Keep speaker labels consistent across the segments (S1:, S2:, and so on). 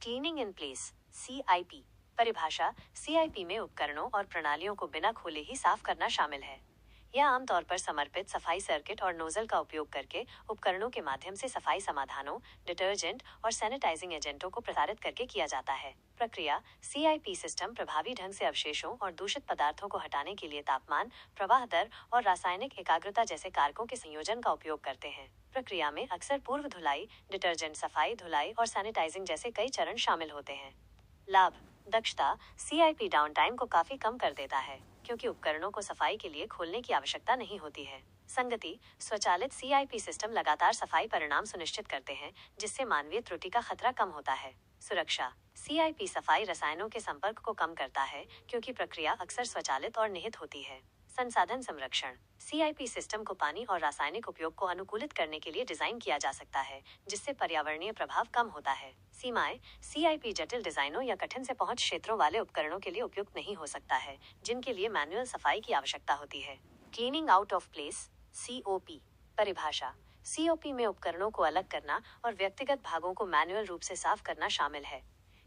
S1: Cleaning in place (CIP) परिभाषा CIP में उपकरणों और प्रणालियों को बिना खोले ही साफ करना शामिल है। यह आमतौर पर समर्पित सफाई सर्किट और नोजल का उपयोग करके उपकरणों के माध्यम से सफाई समाधानों, डिटर्जेंट और सैनिटाइजिंग एजेंटों को प्रसारित करके किया जाता है। प्रक्रिया CIP सिस्टम प्रभावी ढंग से अवशेषों और दूषित पदार्थों को हटाने के लिए तापमान, प्रवाह दर और रासायनिक एकाग्रता जैसे कारकों के संयोजन का उपयोग करते हैं। प्रक्रिया में अक्सर पूर्व धुलाई, डिटर्जेंट सफाई, धुलाई और सैनिटाइजिंग जैसे कई चरण शामिल होते हैं। लाभ: दक्षता: CIP डाउनटाइम को काफी कम कर देता है, क्योंकि उपकरणों को सफाई के लिए खोलने की आवश्यकता नहीं होती है। संगति: स्वचालित CIP सिस्टम लगातार सफाई परिणाम सुनिश्चित करते हैं, जिससे मानवीय त्रुटि का खतरा कम होता है। सुरक्षा: CIP सफाई रसायनों के संपर्क को कम करता है, क्योंकि प्रक्रिया अक्सर स्वचालित और निहित होती है। संसाधन संरक्षण: CIP सिस्टम को पानी और रासायनिक उपयोग को अनुकूलित करने के लिए डिजाइन किया जा सकता है, जिससे पर्यावरणीय प्रभाव कम होता है। सीमाएं: CIP जटिल डिजाइनों या कठिन से पहुंच क्षेत्रों वाले उपकरणों के लिए उपयुक्त नहीं हो सकता है, जिनके लिए मैनुअल सफाई की आवश्यकता होती है। Cleaning out of place (COP) परिभाषा COP में उपकरणों को अलग करना और व्यक्तिगत भागों को मैनुअल रूप से साफ करना शामिल है।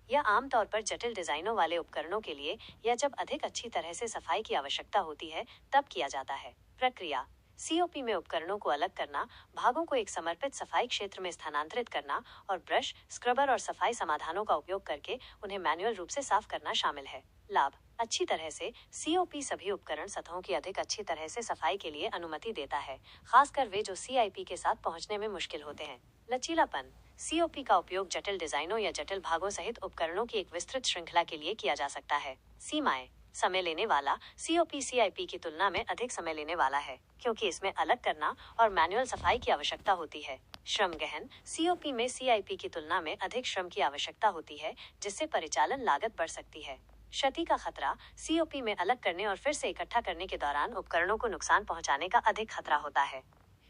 S1: यह आमतौर पर जटिल डिजाइनों वाले उपकरणों के लिए या जब अधिक अच्छी तरह से सफाई की आवश्यकता होती है तब किया जाता है। प्रक्रिया COP में उपकरणों को अलग करना, भागों को एक समर्पित सफाई क्षेत्र में स्थानांतरित करना और ब्रश, स्क्रबर और सफाई समाधानों का उपयोग करके उन्हें मैनुअल रूप से साफ करना शामिल है। लाभ: अच्छी तरह से COP सभी उपकरण सतहों की अधिक अच्छी तरह से सफाई के लिए अनुमति देता है, खासकर वे जो CIP के साथ पहुंचने में मुश्किल होते हैं। लचीलापन: COP का उपयोग जटिल डिजाइनों या जटिल भागों सहित उपकरणों की एक विस्तृत श्रृंखला के लिए किया जा सकता है। सीमाएं: समय लेने वाला: COP CIP की तुलना में अधिक समय लेने वाला है, क्योंकि इसमें अलग करना और मैनुअल सफाई की आवश्यकता होती है। श्रम गहन: COP में CIP की तुलना में अधिक श्रम की आवश्यकता होती है, जिससे परिचालन लागत बढ़ सकती है। क्षति का खतरा: COP में अलग करने और फिर से इकट्ठा करने के दौरान उपकरणों को नुकसान पहुंचाने का अधिक खतरा होता है।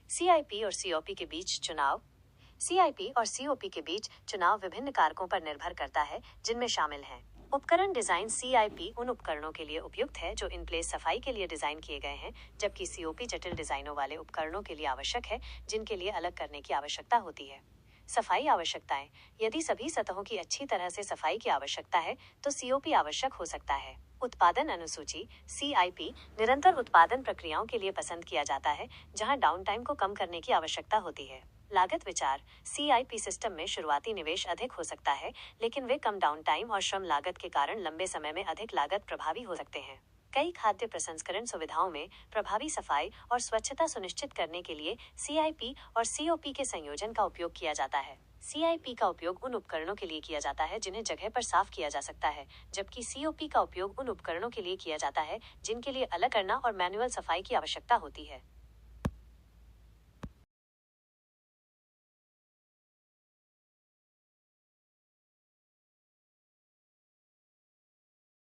S1: CIP और COP के बीच चुनाव: CIP और COP के बीच चुनाव विभिन्न कारकों पर निर्भर करता है, जिनमें शामिल हैं: उपकरण डिजाइन: CIP उन उपकरणों के लिए उपयुक्त है जो इन प्लेस सफाई के लिए डिजाइन किए गए हैं, जबकि COP जटिल डिजाइनों वाले उपकरणों के लिए आवश्यक है, जिनके लिए अलग करने की आवश्यकता होती है। सफाई आवश्यकताएं: यदि सभी सतहों की अच्छी तरह से सफाई की आवश्यकता है तो COP आवश्यक हो सकता है। उत्पादन अनुसूची: CIP निरंतर उत्पादन प्रक्रियाओं के लिए पसंद किया जाता है, जहां डाउनटाइम को कम करने की आवश्यकता होती है। लागत विचार: CIP सिस्टम में शुरुआती निवेश अधिक हो सकता है, लेकिन वे कम डाउनटाइम और श्रम लागत के कारण लंबे समय में अधिक लागत प्रभावी हो सकते हैं। कई खाद्य प्रसंस्करण सुविधाओं में प्रभावी सफाई और स्वच्छता सुनिश्चित करने के लिए CIP और COP के संयोजन का उपयोग किया जाता है। CIP का उपयोग उन उपकरणों के लिए किया जाता है जिन्हें जगह पर साफ किया जा सकता है, जबकि COP का उपयोग उन उपकरणों के लिए किया जाता है जिनके लिए अलग करना और मैनुअल सफाई की आवश्यकता होती है।